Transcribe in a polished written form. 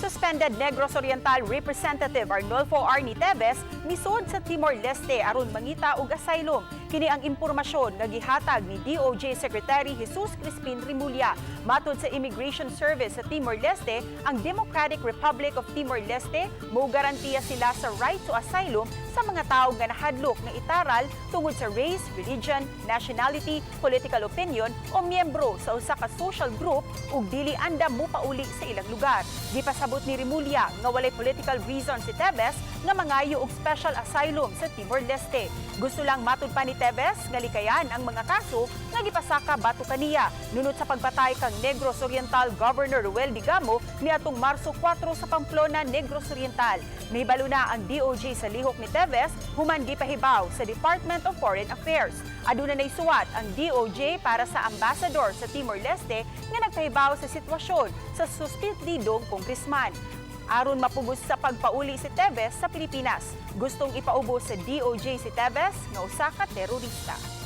Suspended Negros Oriental Representative Arnulfo Arnie Teves misud sa Timor-Leste aron mangita og asylum. Kini ang impormasyon nga gihatag ni DOJ Secretary Jesus Crispin Rimulya. Matod sa Immigration Service sa Timor-Leste, ang Democratic Republic of Timor-Leste mo garantiya sila sa right to asylum sa mga tao nga nahadlok nga itaral tungod sa race, religion, nationality, political opinion o miyembro sa usa ka social group ug dili anda mo pauli sa ilang lugar. Gipasabot ni Rimulya nga walay political reason si Teves nga mangayo og special asylum sa Timor-Leste. Gusto lang matud pa ni Teves nga likayan ang mga kaso nga gipasaka bato kaniya nunod sa pagpatay kang Negros Oriental Governor Ruel Digamo niadtong Marso 4 sa Pamplona, Negros Oriental. Nahibalo na ang DOJ sa lihok ni Teves human gipahibaw sa Department of Foreign Affairs. Aduna nay suwat ang DOJ para sa ambassador sa Timor-Leste nga nagpahibaw sa sitwasyon sa suspendidong kongresman. Aron mapugos sa pagpauli si Teves sa Pilipinas, gustong ipaubos sa DOJ si Teves nga usa ka terorista.